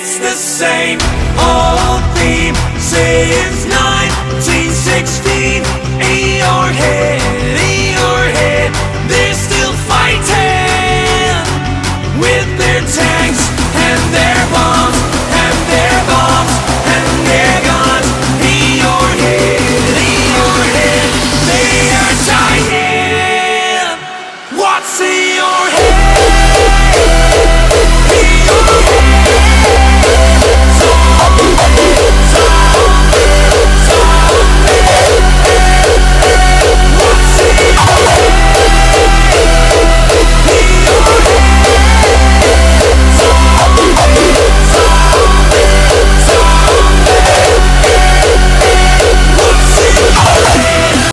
It's the same old theme since 1916. In your head, they're still fighting with their tanks and their bombs and their bombs and their guns. In your head, they are dying. What's in your head?